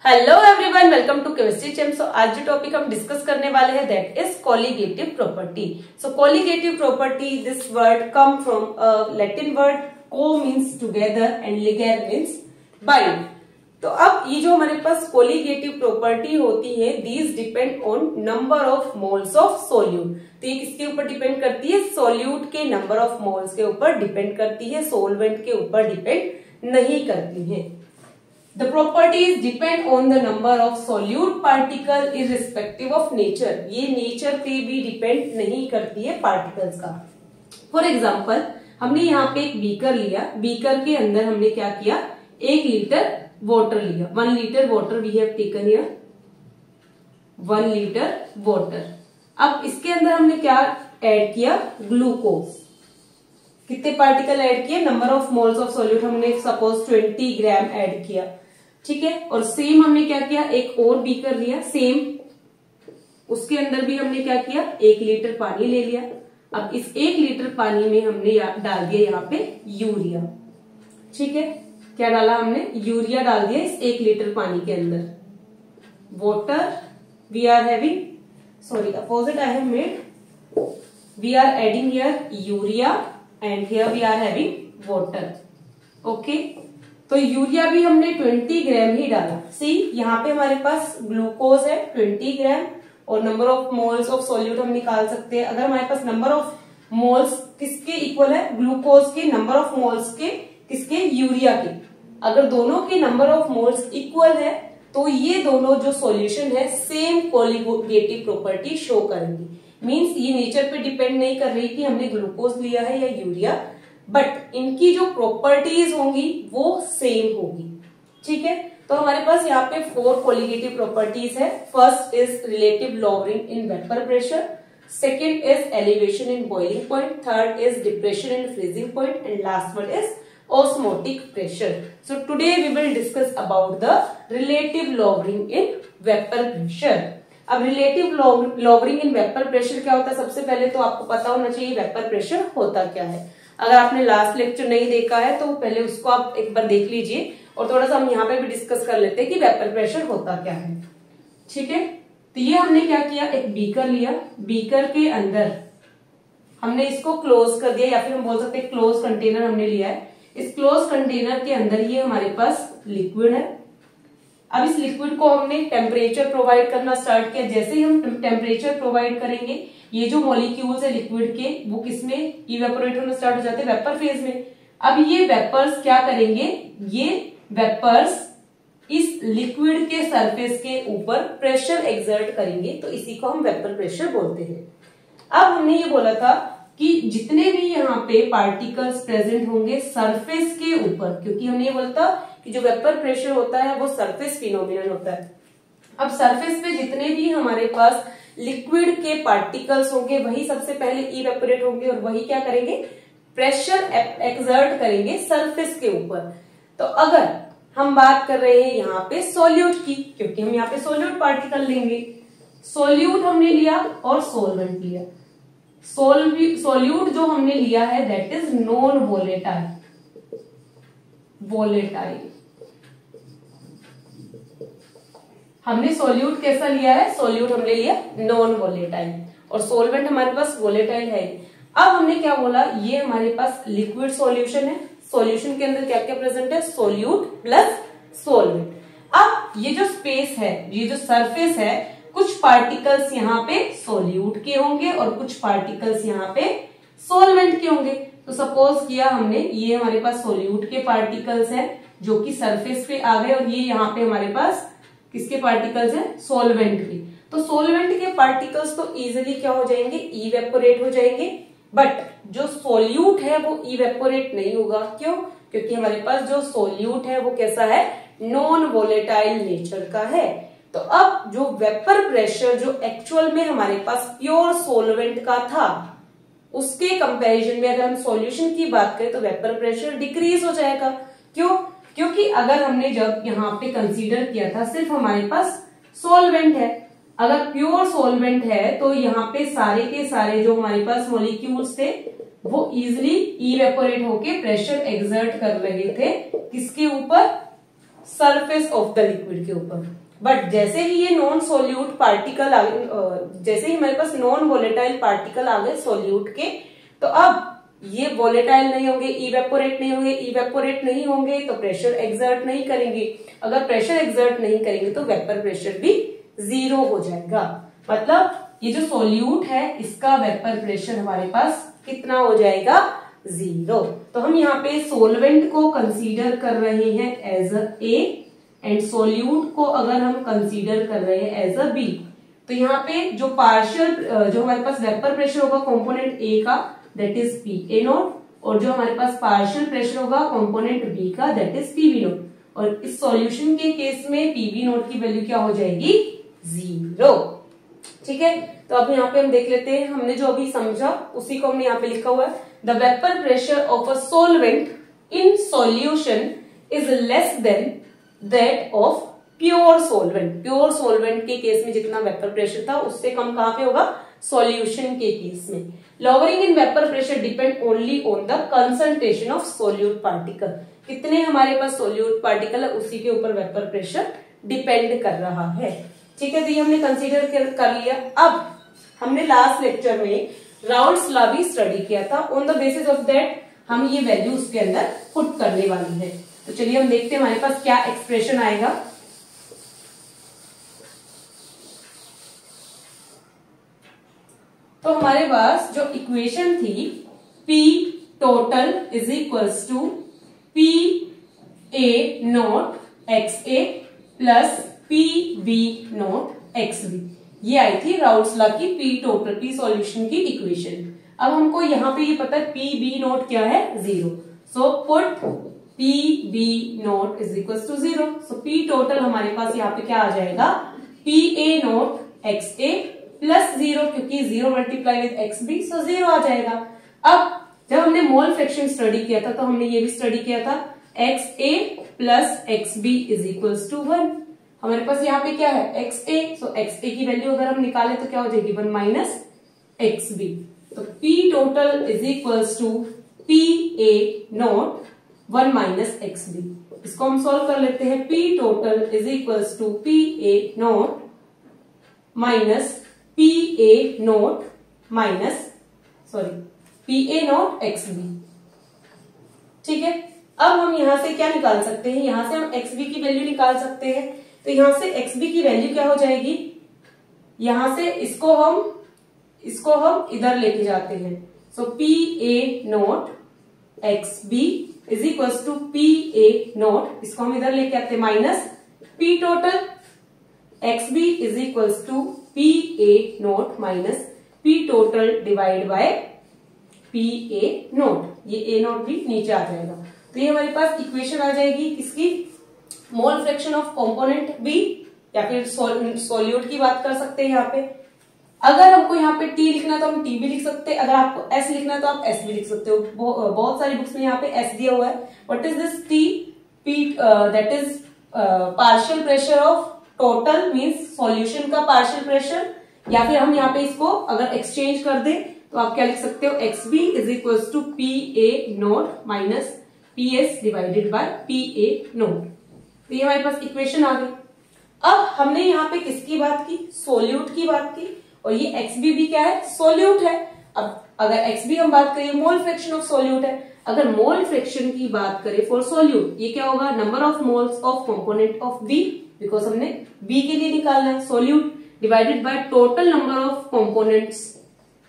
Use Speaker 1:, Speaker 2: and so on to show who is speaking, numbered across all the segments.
Speaker 1: Hello everyone, welcome to chemistry chem. So आज जो topic हम डिस्कस करने वाले हैं that is colligative property. So colligative property, this word come from Latin word co means together and ligare means bind. तो अब ये जो हमारे पास कोलिगेटिव प्रॉपर्टी होती है, these depend on number of moles of solute. तो ये किसके ऊपर डिपेंड करती है? सोल्यूट के नंबर ऑफ मोल्स के ऊपर डिपेंड करती है, सोलवेंट के ऊपर डिपेंड नहीं करती है। The properties depend on the number of solute particle irrespective of nature। ये nature पे भी डिपेंड नहीं करती है पार्टिकल्स का। फॉर एग्जाम्पल, हमने यहाँ पे एक बीकर लिया, बीकर के अंदर हमने क्या किया? 1 लीटर वाटर लिया। 1 litre water we have taken here, 1 litre water. अब इसके अंदर हमने क्या ऐड किया? ग्लूकोज। कितने पार्टिकल ऐड किए? Number of moles of solute हमने सपोज 20 ग्राम ऐड किया, ठीक है। और सेम हमने क्या किया? एक और बीकर लिया, सेम उसके अंदर भी हमने क्या किया? 1 लीटर पानी ले लिया। अब इस 1 लीटर पानी में हमने डाल दिया यहाँ पे यूरिया, ठीक है। क्या डाला हमने? यूरिया डाल दिया इस 1 लीटर पानी के अंदर। Water we are having, sorry opposite I have made, we are adding here urea and here we are having water, okay. तो यूरिया भी हमने 20 ग्राम ही डाला। सी यहाँ पे हमारे पास ग्लूकोज है 20 ग्राम और number of moles of solute हम निकाल सकते हैं। अगर हमारे पास नंबर ऑफ मोल्स किसके इक्वल है? ग्लूकोज के नंबर ऑफ मोल्स के, किसके? यूरिया के। अगर दोनों के नंबर ऑफ मोल्स इक्वल है तो ये दोनों जो सॉल्यूशन है सेम कोलिगेटिव प्रॉपर्टी शो करेंगी। मीन्स ये नेचर पे डिपेंड नहीं कर रही कि हमने ग्लूकोज लिया है या यूरिया, बट इनकी जो प्रॉपर्टीज होंगी वो सेम होगी, ठीक है। तो हमारे पास यहाँ पे 4 कोलिगेटिव प्रॉपर्टीज है। First is relative lowering in vapour pressure, second is elevation in boiling point, third is depression in freezing point and last one is osmotic pressure. So today we will discuss about the relative lowering in vapour pressure. अब relative lowering in vapour pressure क्या होता है? सबसे पहले तो आपको पता होना चाहिए वेपर प्रेशर होता क्या है। अगर आपने लास्ट लेक्चर नहीं देखा है तो पहले उसको आप एक बार देख लीजिए और थोड़ा सा हम यहाँ पे भी डिस्कस कर लेते हैं कि वेपर प्रेशर होता क्या है, ठीक है। तो ये हमने क्या किया? एक बीकर लिया, बीकर के अंदर हमने इसको क्लोज कर दिया या फिर हम बोल सकते हैं क्लोज कंटेनर हमने लिया है। इस क्लोज कंटेनर के अंदर ये हमारे पास लिक्विड है। अब इस लिक्विड को हमने टेम्परेचर प्रोवाइड करना स्टार्ट किया। जैसे ही हम टेम्परेचर प्रोवाइड करेंगे ये जो मॉलिक्यूल्स है लिक्विड के वो किसमें? इवेपोरेट होना स्टार्ट हो जाते हैं वेपर फेज में। अब ये वेपर्स क्या करेंगे? ये वेपर्स इस लिक्विड के सरफेस के ऊपर प्रेशर एक्सर्ट करेंगे, तो इसी को हम वेपर प्रेशर बोलते हैं। अब हमने ये बोला था कि जितने भी यहाँ पे पार्टिकल्स प्रेजेंट होंगे सरफेस के ऊपर, क्योंकि हमने ये बोला था कि जो वेपर प्रेशर होता है वो सरफेस फिनोमिनन होता है। अब सरफेस पे जितने भी हमारे पास लिक्विड के पार्टिकल्स होंगे वही सबसे पहले इवेपोरेट होंगे और वही क्या करेंगे? प्रेशर एक्सर्ट करेंगे सरफेस के ऊपर। तो अगर हम बात कर रहे हैं यहाँ पे सोल्यूट की, क्योंकि हम यहाँ पे सोल्यूट पार्टिकल लेंगे, सोल्यूट हमने लिया और सोलवेंट लिया। सोल्यूट जो हमने लिया है that is non volatile, volatile. हमने सोल्यूट कैसा लिया है? सोल्यूट हमने लिया नॉन वोलेटाइल और सोलवेंट हमारे पास वोलेटाइल है। अब हमने क्या बोला? ये हमारे पास लिक्विड सॉल्यूशन है, सॉल्यूशन के अंदर क्या क्या प्रेजेंट है? Solute plus solvent. अब ये जो स्पेस है, ये जो सरफेस है, कुछ पार्टिकल्स यहाँ पे सोल्यूट के होंगे और कुछ पार्टिकल्स यहाँ पे सोलवेंट के होंगे। तो सपोज किया हमने, ये हमारे पास सोल्यूट के पार्टिकल्स हैं जो कि सरफेस पे आ गए और ये यहाँ पे हमारे पास किसके पार्टिकल्स हैं? सोलवेंट के। तो सोलवेंट के पार्टिकल्स तो इजीली क्या हो जाएंगे? इवेपोरेट हो जाएंगे, बट जो सोल्यूट है वो इवेपोरेट नहीं होगा। क्यों? क्योंकि हमारे पास जो सोल्यूट है वो कैसा है? नॉन वोलेटाइल नेचर का है। तो अब जो वेपर प्रेशर जो एक्चुअल में हमारे पास प्योर सोलवेंट का था उसके कंपैरिजन में अगर हम सॉल्यूशन की बात करें तो वेपर प्रेशर डिक्रीज हो जाएगा। क्यों? क्योंकि अगर हमने जब यहाँ पे कंसीडर किया था सिर्फ हमारे पास सोलवेंट है, अगर प्योर सोलवेंट है तो यहाँ पे सारे के सारे जो हमारे पास मॉलिक्यूल्स थे वो इजिली इवेपोरेट होके प्रेशर एक्सर्ट कर रहे थे किसके ऊपर? सरफेस ऑफ द लिक्विड के ऊपर। बट जैसे ही ये नॉन सोल्यूट पार्टिकल जैसे ही हमारे पास नॉन वोलेटाइल पार्टिकल आ गए सोल्यूट के, तो अब ये वोलेटाइल नहीं होंगे, इवेपोरेट नहीं होंगे, इवेपोरेट नहीं होंगे तो प्रेशर एक्सर्ट नहीं करेंगे। अगर प्रेशर एक्सर्ट नहीं करेंगे तो वेपर प्रेशर भी 0 हो जाएगा। मतलब ये जो सोल्यूट है इसका वेपर प्रेशर हमारे पास कितना हो जाएगा, 0। तो हम यहाँ पे सोलवेंट को कंसीडर कर रहे हैं एज ए एंड सोल्यूट को अगर हम कंसीडर कर रहे हैं एज अ बी, तो यहाँ पे जो पार्शियल जो हमारे पास वेपर प्रेशर होगा कंपोनेंट ए का that is P A not, और जो हमारे पास पार्शियल प्रेशर होगा कंपोनेंट बी का दैट इज पीवी नॉट। और इस सॉल्यूशन के केस में पीवी नॉट की वैल्यू क्या हो जाएगी, 0। ठीक है, तो अब यहाँ पे हम देख लेते हैं, हमने जो अभी समझा उसी को हमने यहाँ पे लिखा हुआ है। The vapour pressure of a solvent in solution is less than that of pure solvent. Pure solvent के केस में जितना वेपर प्रेशर था उससे कम कहां पे होगा, सॉल्यूशन के केस में। Lowering in vapour pressure depend only on the concentration of solute particle. कितने हमारे पास सोल्यूट पार्टिकल है उसी के ऊपर वेपर प्रेशर डिपेंड कर रहा है। ठीक है, तो ये हमने कंसीडर कर लिया। अब हमने लास्ट लेक्चर में राउल्ट्स लॉ भी स्टडी किया था। On the basis of that हम ये वैल्यू उसके अंदर पुट करने वाले हैं। तो चलिए हम देखते हैं हमारे पास क्या एक्सप्रेशन आएगा। तो हमारे पास जो इक्वेशन थी P total is equals to P A not XA plus P B not XB, ये आई थी राउल्ट्स लॉ की P टोटल P सॉल्यूशन की इक्वेशन। अब हमको यहाँ पे ये पता है P B नॉट क्या है, 0। So put P B not is equals to 0। So P total हमारे पास यहाँ पे क्या आ जाएगा, P A not XA plus 0, क्योंकि 0 मल्टीप्लाई विद XB सो 0 आ जाएगा। अब जब हमने मोल फ्रैक्शन स्टडी किया था तो हमने ये भी स्टडी किया था XA plus XB is equals to 1। हमारे पास यहाँ पे क्या है, XA, सो XA की वैल्यू अगर हम निकाले तो क्या हो जाएगी, 1 माइनस XB। तो P total is equals to PA not 1 minus XB। इसको हम सॉल्व कर लेते हैं। P total is equals to PA not minus PA not minus PA not XB। ठीक है, अब हम यहां से क्या निकाल सकते हैं, यहां से हम XB की वैल्यू निकाल सकते हैं। तो यहां से XB की वैल्यू क्या हो जाएगी, यहां से इसको हम इधर लेके जाते हैं। So PA not XB is equals to PA not, इसको हम इधर लेके आते हैं minus P total XB is equals to PA not minus P total divide by PA not. ये A नॉट भी नीचे आ जाएगा। तो ये हमारे पास इक्वेशन आ जाएगी किसकी, mole fraction of component B, या फिर सॉल्यूट की बात कर सकते हैं। यहाँ पे अगर हमको यहाँ पे T लिखना है तो हम T भी लिख सकते हैं, अगर आपको S लिखना है तो आप S भी लिख सकते हो। बहुत सारी बुक्स में यहाँ पे S दिया हुआ है। What is this T? P that is partial pressure of total means solution का पार्शियल प्रेशर, या फिर हम यहाँ पे इसको अगर एक्सचेंज कर दें तो आप क्या लिख सकते हो, XB is equals to PA not minus PS divided by PA not. तो ये हमारे पास इक्वेशन आ गई। अब हमने यहाँ पे किसकी बात की, सोल्यूट की बात की, और ये XB भी क्या है, सोल्यूट है। अब अगर XB हम बात करें, मोल फ्रैक्शन ऑफ सोल्यूट है। अगर मोल फ्रैक्शन की बात करें फॉर सोल्यूट, ये क्या होगा, number of moles of component of B, because हमने B के लिए निकालना है solute, divided by total number of components.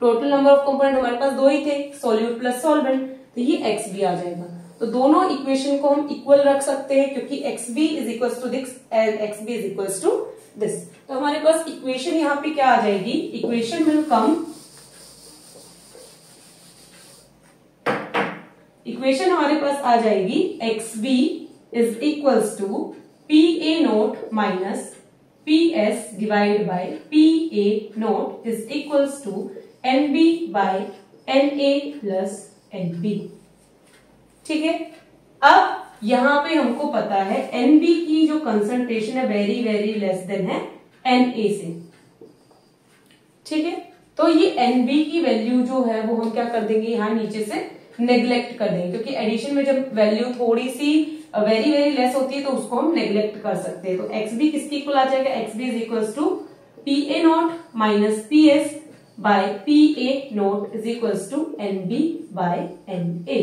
Speaker 1: Total number of component हमारे पास 2 ही थे, सोल्यूट प्लस सॉल्वेंट, तो ये XB आ जाएगा। तो दोनों इक्वेशन को हम इक्वल रख सकते हैं क्योंकि XB is equals to this and XB is equals to this. तो हमारे पास इक्वेशन यहाँ पे क्या आ जाएगी, इक्वेशन विल कम, इक्वेशन हमारे पास आ जाएगी XB is equals to PA not minus PS divide by PA not is equals to NB बाय NA प्लस NB। ठीक है, अब यहां पे हमको पता है NB की जो कंसंट्रेशन है वेरी वेरी लेस देन है NA से। ठीक है, तो ये NB की वैल्यू जो है वो हम क्या कर देंगे, यहां नीचे से नेग्लेक्ट कर देंगे, क्योंकि एडिशन में जब वैल्यू थोड़ी सी वेरी वेरी लेस होती है तो उसको हम नेग्लेक्ट कर सकते हैं। तो एक्स बी किसके इक्वल आ जाएगा, X B is equal to P A not minus P S by P A not is equal to N B by N A.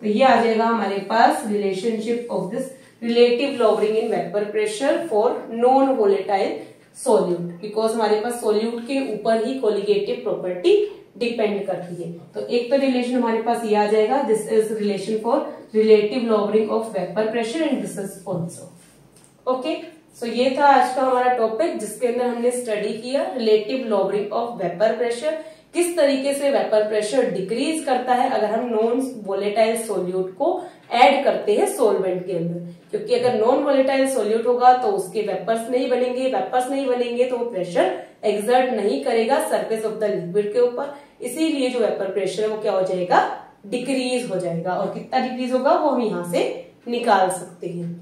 Speaker 1: तो ये आ जाएगा हमारे पास relationship of this relative lowering in vapour pressure for non volatile solute, because हमारे पास solute के ऊपर ही कोलिगेटिव प्रॉपर्टी डिपेंड करती है। तो एक तो रिलेशन हमारे पास ये आ जाएगा, this is relation for relative lowering of vapour pressure and this is also okay. So ये था आज का हमारा टॉपिक जिसके अंदर हमने स्टडी किया relative lowering of vapour pressure, किस तरीके से वेपर प्रेशर डिक्रीज करता है अगर हम नॉन वोलेटाइल सोल्यूट को ऐड करते हैं सॉल्वेंट के अंदर, क्योंकि अगर नॉन वोलेटाइल सोल्यूट होगा तो उसके वेपर्स नहीं बनेंगे तो वो प्रेशर एक्सर्ट नहीं करेगा सरफेस ऑफ द लिक्विड के ऊपर, इसीलिए जो वेपर प्रेशर है वो क्या हो जाएगा, डिक्रीज हो जाएगा। और कितना डिक्रीज होगा वो हम यहाँ से निकाल सकते हैं।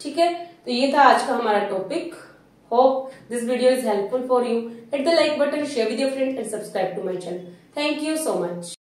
Speaker 1: ठीक है, तो ये था आज का हमारा topic. Hope this video is helpful for you. Hit the like button, share with your friend and subscribe to my channel. Thank you so much.